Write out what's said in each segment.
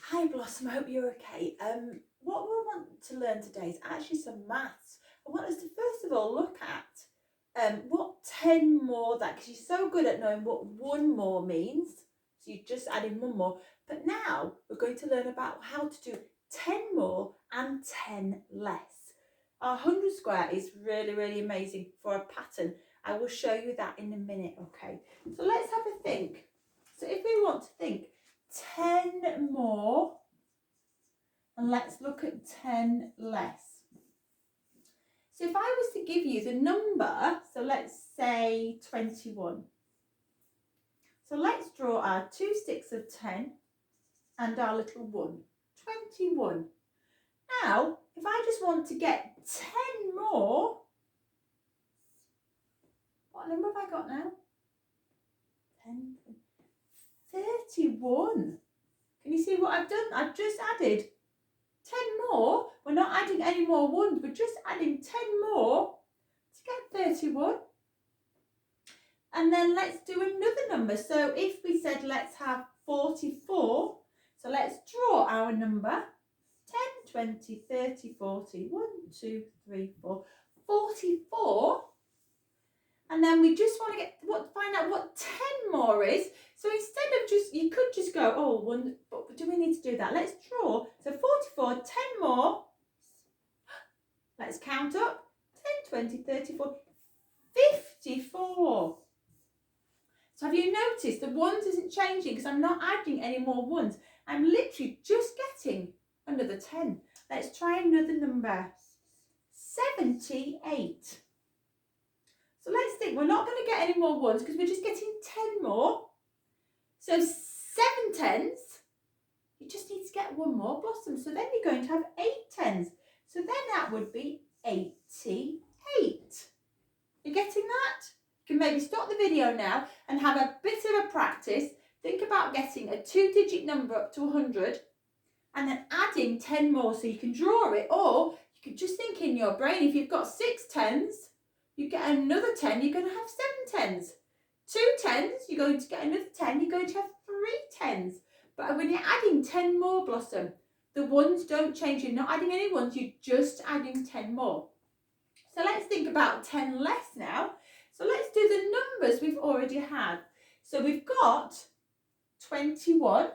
Hi Blossom, I hope you're okay. What we want to learn today is actually some maths. I want us to first of all look at what 10 more that, because you're so good at knowing what one more means. So you're just adding one more. But now we're going to learn about how to do 10 more and 10 less. Our 100 square is really, really amazing for a pattern. I will show you that in a minute, okay? So let's have a think. So if we want to think 10 more, and let's look at 10 less. So if I was to give you the number, so let's say 21. So let's draw our two sticks of 10 and our little 1. 21. Now, if I just want to get 10 more, what number have I got now? 10, 31. Can you see what I've done? I've just added 10 more. We're not adding any more ones, we're just adding 10 more to get 31. And then let's do another number. So if we said let's have 44, so let's draw our number. 10, 20, 30, 40, 1, 2, 3, 4, 44. And then we just want to find out what 10 more is. So instead of you could just go, oh, one, but do we need to do that? Let's draw. So 44, 10 more. Let's count up. 10, 20, 30, 40, 54. So have you noticed the ones isn't changing because I'm not adding any more ones. I'm literally just getting another 10. Let's try another number. 78. So let's think, we're not going to get any more ones because we're just getting 10 more. So 7 tens, you just need to get one more Blossom. So then you're going to have 8 tens. So then that would be 88. You're getting that? You can maybe stop the video now and have a bit of a practice. Think about getting a 2-digit number up to 100 and then adding 10 more so you can draw it, or you could just think in your brain, if you've got 6 tens, you get another 10, you're going to have 7 tens. 2 tens, you're going to get another 10, you're going to have 3 tens. But when you're adding 10 more, Blossom, the ones don't change. You're not adding any ones, you're just adding 10 more. So let's think about 10 less now. So let's do the numbers we've already had. So we've got 21.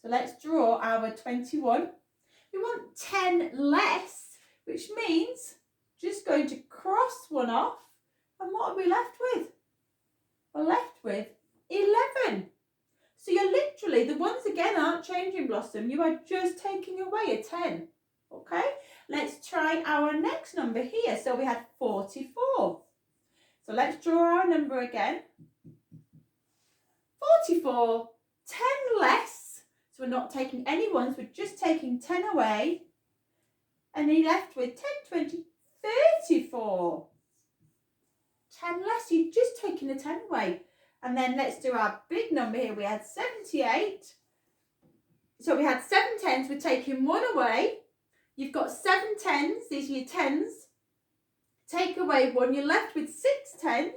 So let's draw our 21. We want 10 less, which means just going to cross one off. And what are we left with? We're left with 11. So you're literally, the ones again aren't changing, Blossom. You are just taking away a 10. Okay, let's try our next number here. So we had 44. So let's draw our number again. 44, 10 less. So we're not taking any ones, we're just taking 10 away. And you're left with 10, 20, 34. 10 less, you've just taken a 10 away. And then let's do our big number here. We had 78. So we had 7 tens, we're taking 1 away. You've got 7 tens, these are your tens. Take away 1, you're left with 6 tens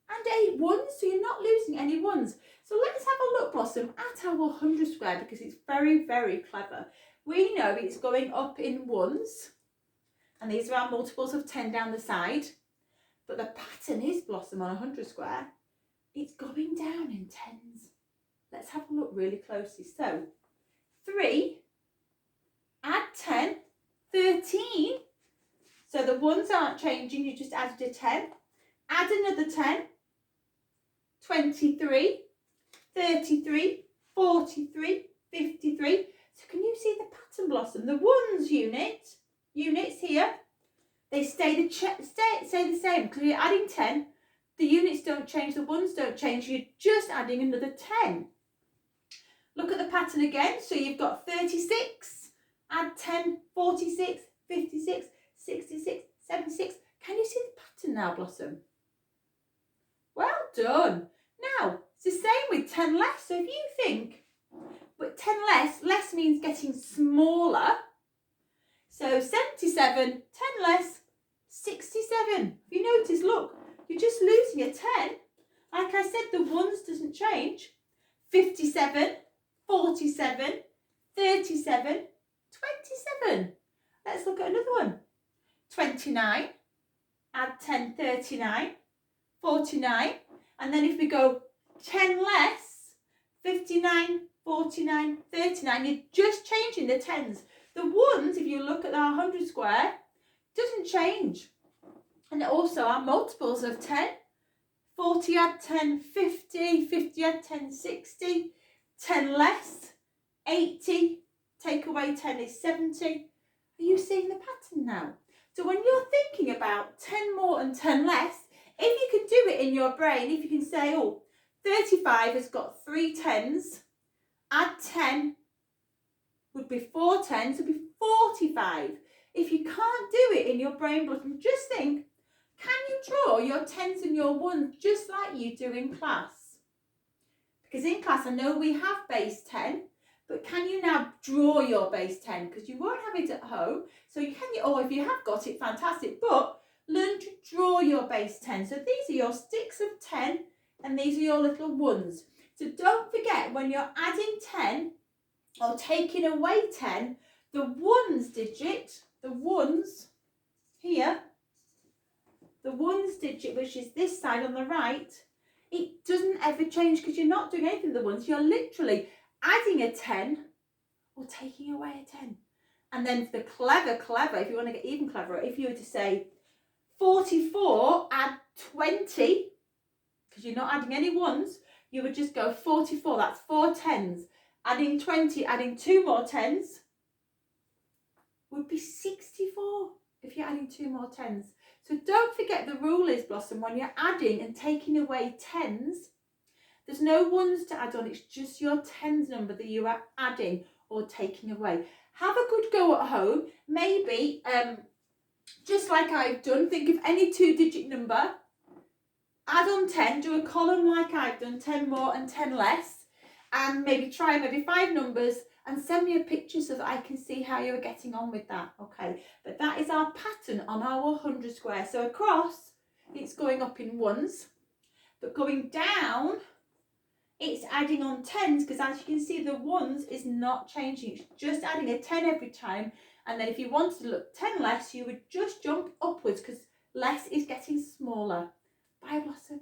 and 8 ones, so you're not losing any ones. So let's have a look, Blossom, at our 100 square because it's very, very clever. We know it's going up in ones, and these are our multiples of 10 down the side. But the pattern is, Blossom, on 100 square, it's going down in tens. Let's have a look really closely. So 3, add 10, 13. So the ones aren't changing, you just added a 10. Add another 10, 23, 33, 43, 53. So can you see the pattern, Blossom? The ones units here, they stay the same because you're adding 10. The units don't change, the ones don't change, you're just adding another 10. Look at the pattern again. So you've got 36, add 10, 46, 56, 66, 76. Can you see the pattern now, Blossom? Well done. Now, it's the same with 10 less. So if you think, but 10 less means getting smaller. So 77, 10 less, 67. Have you noticed, look, you're just losing a 10. Like I said, the ones doesn't change. 57, 47, 37, 27. Let's look at another one. 29, add 10, 39, 49. And then if we go 10 less, 59, 49, 39, you're just changing the tens. The ones, if you look at our 100 square, doesn't change. And also our multiples of 10. 40 add 10, 50, 50 add 10, 60, 10 less, 80, take away 10 is 70. Are you seeing the pattern now? So when you're thinking about 10 more and 10 less, if you can do it in your brain, if you can say, oh, 35 has got 3 10s, add 10 would be 4 10s, would be 45. If you can't do it in your brain, just think, can you draw your 10s and your 1s just like you do in class? Because in class, I know we have base 10, but can you now draw your base 10? Because you won't have it at home. So you can, or if you have got it, fantastic. But learn to draw your base 10. So these are your sticks of 10 and these are your little 1s. So don't forget when you're adding 10 or taking away 10, the 1s digit, the 1s here, the 1s digit, which is this side on the right, it doesn't ever change because you're not doing anything with the 1s. You're literally adding a 10 or taking away a 10. And then for the clever, if you want to get even cleverer, if you were to say 44, add 20, because you're not adding any 1s, you would just go 44, that's 4 10s. Adding 20, adding 2 more 10s would be 64 if you're adding 2 more 10s. So don't forget the rule is, Blossom, when you're adding and taking away 10s, there's no 1s to add on, it's just your 10s number that you are adding or taking away. Have a good go at home. Maybe, just like I've done, think of any 2-digit number, add on 10, do a column like I've done, 10 more and 10 less, and maybe try maybe 5 numbers and send me a picture so that I can see how you're getting on with that, okay? But that is our pattern on our 100 square. So across, it's going up in 1s, but going down, it's adding on 10s, because as you can see, the 1s is not changing. It's just adding a 10 every time. And then if you wanted to look 10 less, you would just jump upwards because less is getting smaller. Bye, Blossom.